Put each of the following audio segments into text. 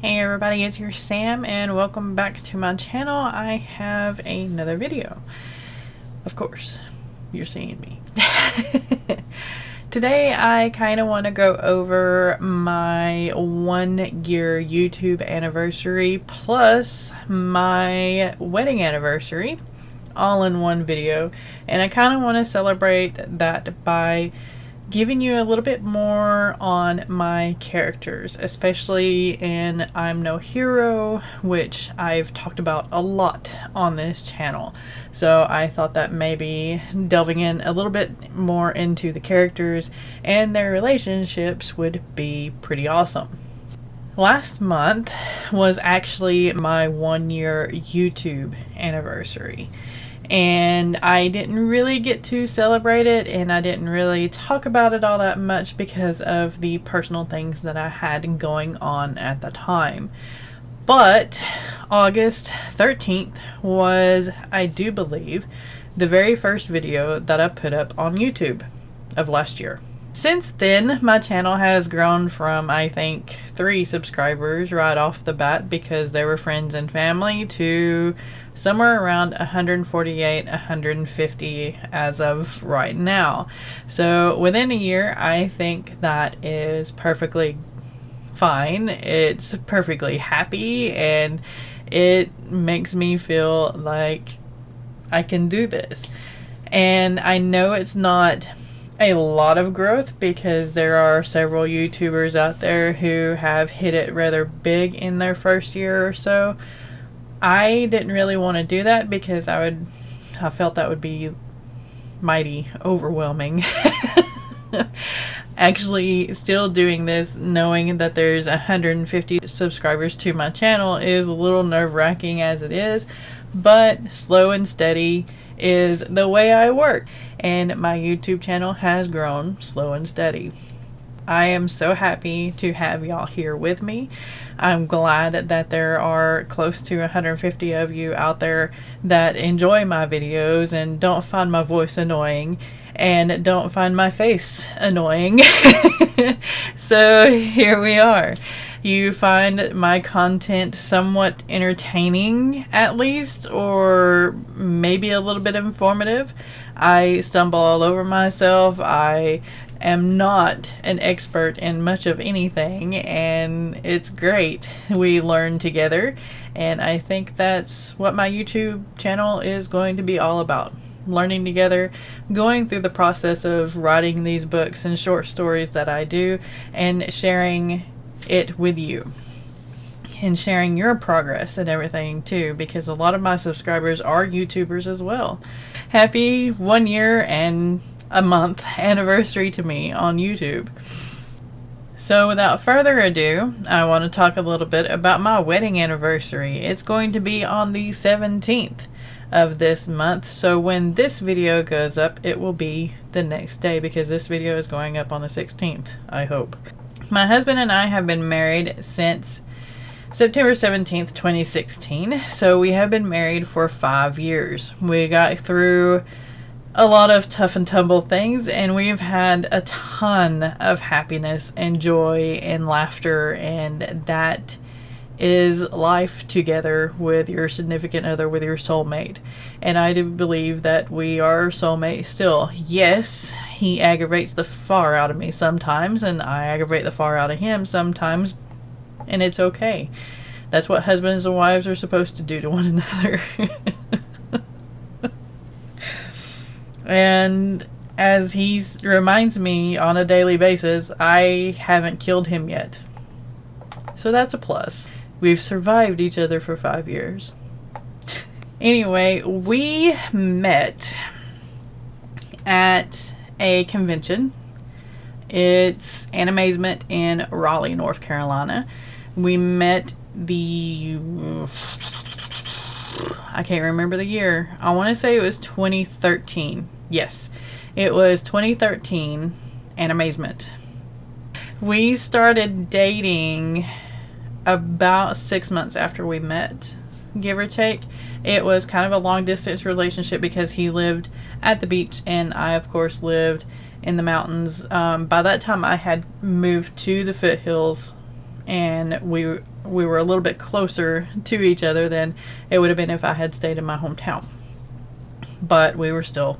Hey everybody, it's your Sam and welcome back to my channel. I have another video. Of course, you're seeing me. Today I kind of want to go over my 1 year YouTube anniversary plus my wedding anniversary all in one video, and I kind of want to celebrate that by giving you a little bit more on my characters, especially in I'm No Hero, which I've talked about a lot on this channel. So I thought that maybe delving in a little bit more into the characters and their relationships would be pretty awesome. Last month was actually my 1 year YouTube anniversary. And I didn't really get to celebrate it, and I didn't really talk about it all that much because of the personal things that I had going on at the time. But August 13th was, I do believe, the very first video that I put up on YouTube of last year. Since then, my channel has grown from, I think, 3 subscribers right off the bat because they were friends and family to somewhere around 148, 150 as of right now. So within a year, I think that is perfectly fine. It's perfectly happy, and it makes me feel like I can do this. And I know it's not a lot of growth because there are several YouTubers out there who have hit it rather big in their first year or so. I didn't really want to do that because I felt that would be mighty overwhelming. Actually, still doing this knowing that there's 150 subscribers to my channel is a little nerve-wracking as it is, but slow and steady is the way I work, and my YouTube channel has grown slow and steady. I am so happy to have y'all here with me. I'm glad that there are close to 150 of you out there that enjoy my videos and don't find my voice annoying and don't find my face annoying. So here we are. You find my content somewhat entertaining, at least, or maybe a little bit informative. I stumble all over myself. I am not an expert in much of anything, and it's great. We learn together, and I think that's what my YouTube channel is going to be all about. Learning together, going through the process of writing these books and short stories that I do, and sharing it with you. And sharing your progress and everything too, because a lot of my subscribers are YouTubers as well. Happy 1 year and a month anniversary to me on YouTube. So without further ado, I want to talk a little bit about my wedding anniversary. It's going to be on the 17th of this month, so when this video goes up, it will be the next day because this video is going up on the 16th, I hope. My husband and I have been married since September 17th, 2016, so we have been married for 5 years. We got through a lot of tough and tumble things, and we've had a ton of happiness and joy and laughter, and that is life together with your significant other, with your soulmate. And I do believe that we are soulmates still. Yes, he aggravates the far out of me sometimes, and I aggravate the far out of him sometimes, and it's okay. That's what husbands and wives are supposed to do to one another. And as he reminds me on a daily basis, I haven't killed him yet. So that's a plus. We've survived each other for 5 years. Anyway, we met at a convention. It's Animazement in Raleigh, North Carolina. We met I can't remember the year. I want to say it was 2013. Yes, it was 2013 Animazement. We started dating about 6 months after we met, give or take. It was kind of a long distance relationship because he lived at the beach and I of course lived in the mountains. By that time I had moved to the foothills and we were a little bit closer to each other than it would have been if I had stayed in my hometown. But we were still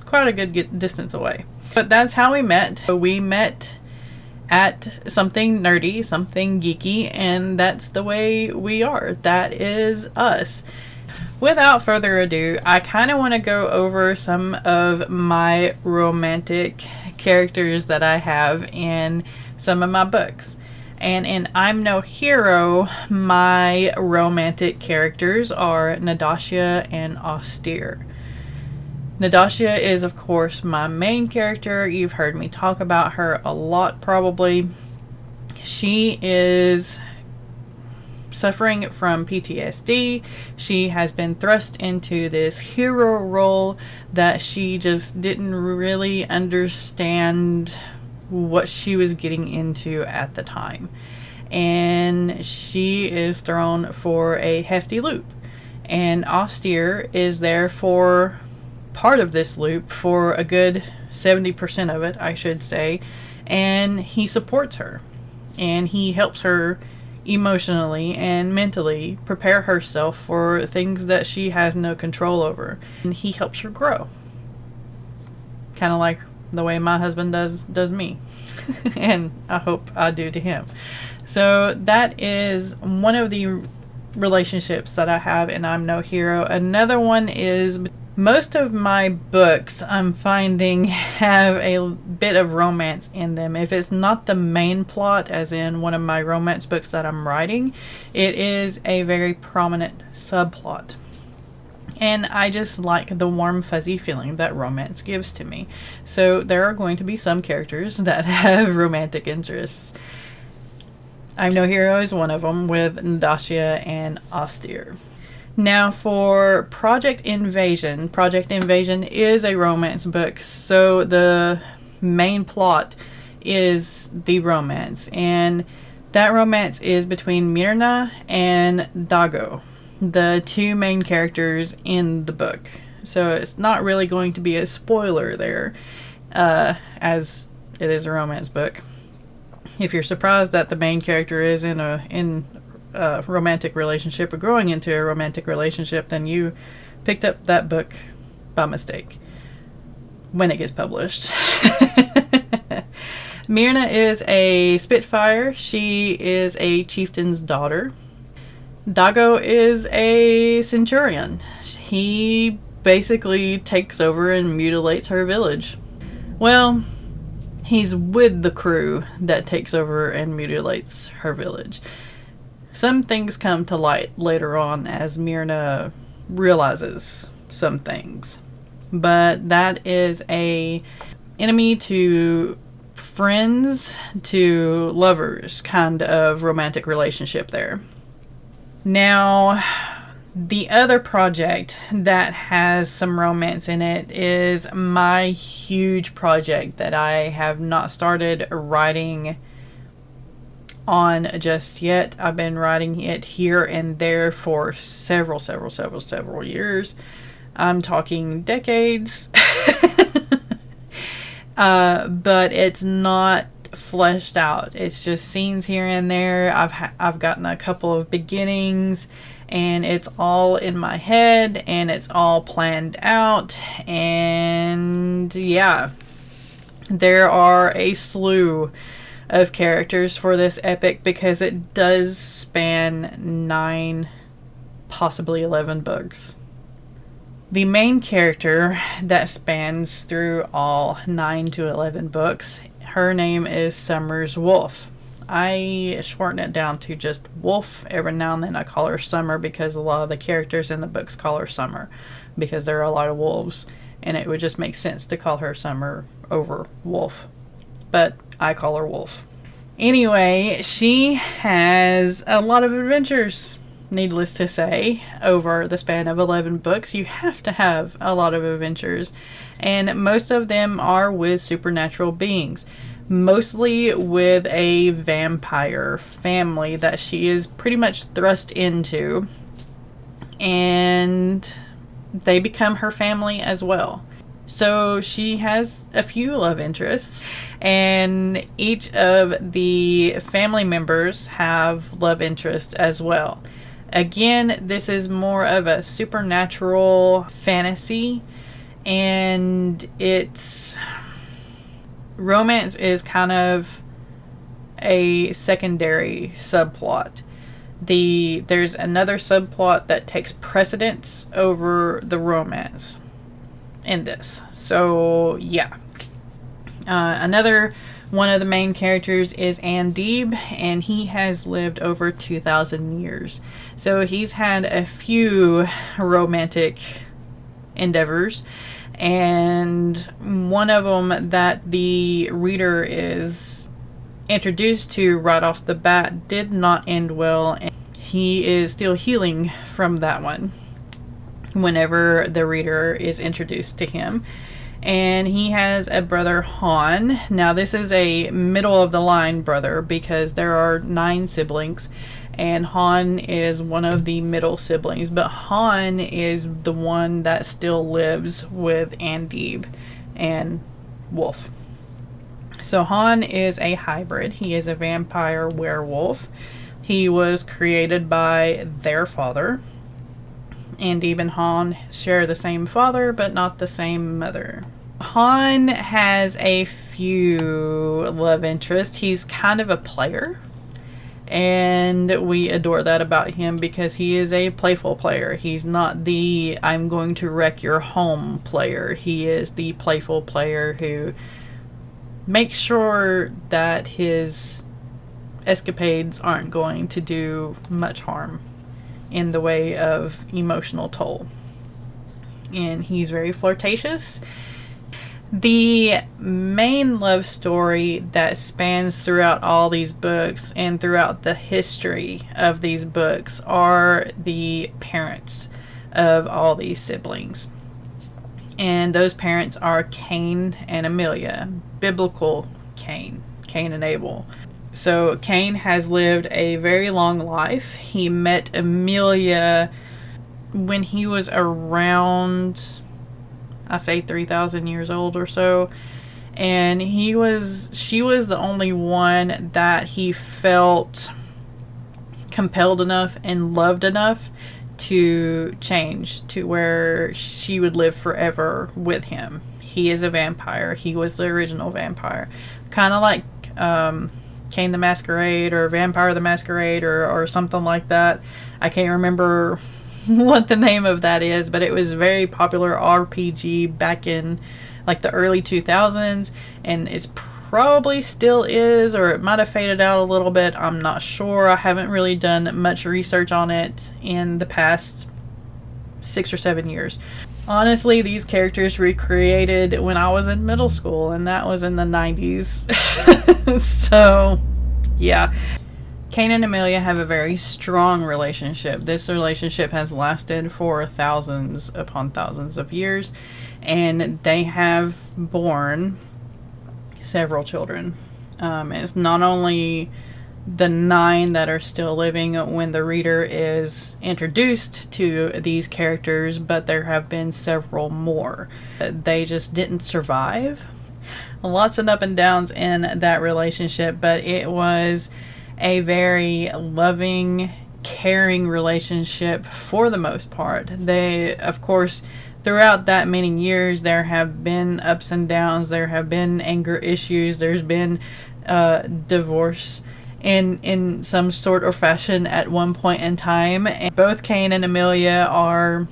quite a good distance away. But that's how we met. We met at something nerdy, something geeky, and that's the way we are. That is us. Without further ado, I kind of want to go over some of my romantic characters that I have in some of my books. And in I'm No Hero, my romantic characters are Nadasha and Austere. Nadasha is, of course, my main character. You've heard me talk about her a lot, probably. She is suffering from PTSD. She has been thrust into this hero role that she just didn't really understand what she was getting into at the time. And she is thrown for a hefty loop. And Austere is there for part of this loop, for a good 70% of it, I should say, and he supports her and he helps her emotionally and mentally prepare herself for things that she has no control over, and he helps her grow, kind of like the way my husband does me and I hope I do to him. So that is one of the relationships that I have in I'm No Hero. Another one is most of my books I'm finding have a bit of romance in them. If it's not the main plot, as in one of my romance books that I'm writing, it is a very prominent subplot. And I just like the warm fuzzy feeling that romance gives to me. So there are going to be some characters that have romantic interests. I'm No Hero is one of them, with Nadasha and Austere. Now for Project Invasion. Project Invasion is a romance book, so the main plot is the romance, and that romance is between Myrna and Dago, the two main characters in the book. So it's not really going to be a spoiler there, as it is a romance book. If you're surprised that the main character is in a romantic relationship or growing into a romantic relationship, then you picked up that book by mistake when it gets published. Myrna is a Spitfire. She is a chieftain's daughter. Dago is a centurion. He basically takes over and mutilates her village. Well, he's with the crew that takes over and mutilates her village. Some things come to light later on as Myrna realizes some things. But that is a enemy to friends to lovers kind of romantic relationship there. Now, the other project that has some romance in it is my huge project that I have not started writing on just yet. I've been writing it here and there for several years. I'm talking decades. But it's not fleshed out. It's just scenes here and there. I've gotten a couple of beginnings, and it's all in my head, and it's all planned out. And yeah, there are a slew of characters for this epic because it does span 9, possibly 11 books. The main character that spans through all 9 to 11 books, her name is Summer's Wolf. I shorten it down to just Wolf. Every now and then I call her Summer because a lot of the characters in the books call her Summer because there are a lot of wolves, and it would just make sense to call her Summer over Wolf. But I call her Wolf. Anyway, she has a lot of adventures, needless to say. Over the span of 11 books, you have to have a lot of adventures, and most of them are with supernatural beings, mostly with a vampire family that she is pretty much thrust into, and they become her family as well. So she has a few love interests, and each of the family members have love interests as well. Again, this is more of a supernatural fantasy, and its romance is kind of a secondary subplot. There's another subplot that takes precedence over the romance in this. So yeah. Another one of the main characters is Andib, and he has lived over 2,000 years. So he's had a few romantic endeavors, and one of them that the reader is introduced to right off the bat did not end well, and he is still healing from that one whenever the reader is introduced to him. And he has a brother, Han. Now this is a middle of the line brother because there are 9 siblings, and Han is one of the middle siblings, but Han is the one that still lives with Andib and Wolf. So Han is a hybrid. He is a vampire werewolf. He was created by their father. Andib and Han share the same father, but not the same mother. Han has a few love interests. He's kind of a player, and we adore that about him because he is a playful player. He's not the I'm going to wreck your home player. He is the playful player who makes sure that his escapades aren't going to do much harm in the way of emotional toll. And he's very flirtatious. The main love story that spans throughout all these books and throughout the history of these books are the parents of all these siblings. And those parents are Cain and Amelia, biblical Cain and Abel. So Cain has lived a very long life. He met Amelia when he was around, I say 3,000 years old or so. And she was the only one that he felt compelled enough and loved enough to change to where she would live forever with him. He is a vampire. He was the original vampire. Kind of like Cain the Masquerade or Vampire the Masquerade or something like that. I can't remember what the name of that is, but it was a very popular RPG back in like the early 2000s, and it's probably still is, or it might have faded out a little bit. I'm not sure. I haven't really done much research on it in the past 6 or 7 years. Honestly, these characters were created when I was in middle school, and that was in the 90s. So, yeah. Cain and Amelia have a very strong relationship. This relationship has lasted for thousands upon thousands of years, and they have born several children. It's not only the 9 that are still living when the reader is introduced to these characters, but there have been several more. They just didn't survive. Lots of up and downs in that relationship, but it was a very loving, caring relationship for the most part. They, of course, throughout that many years, there have been ups and downs. There have been anger issues. There's been divorce in some sort or fashion at one point in time. And both Cain and Amelia are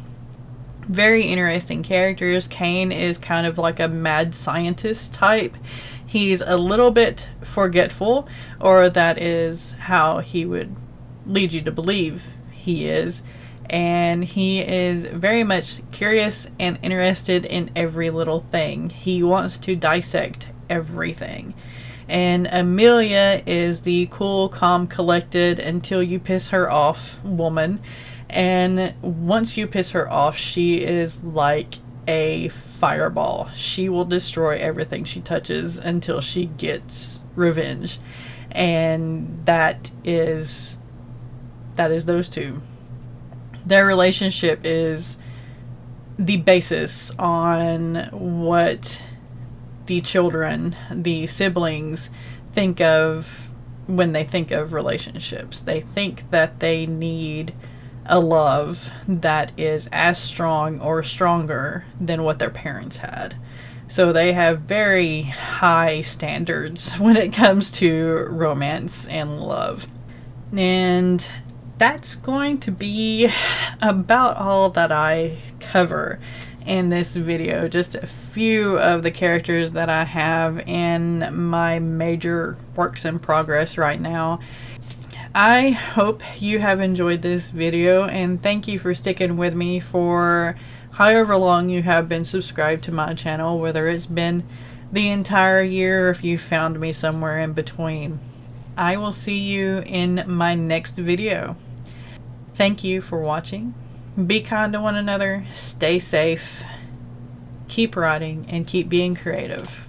very interesting characters. Cain is kind of like a mad scientist type. He's a little bit forgetful, or that is how he would lead you to believe he is. And he is very much curious and interested in every little thing. He wants to dissect everything. And Amelia is the cool, calm, collected, until you piss her off woman. And once you piss her off, she is like a fireball. She will destroy everything she touches until she gets revenge. And that is those two. Their relationship is the basis on what the children, the siblings, think of when they think of relationships. They think that they need a love that is as strong or stronger than what their parents had. So they have very high standards when it comes to romance and love. And that's going to be about all that I cover in this video. Just a few of the characters that I have in my major works in progress right now. I hope you have enjoyed this video, and thank you for sticking with me for however long you have been subscribed to my channel, whether it's been the entire year or if you found me somewhere in between. I will see you in my next video. Thank you for watching. Be kind to one another, stay safe, keep writing, and keep being creative.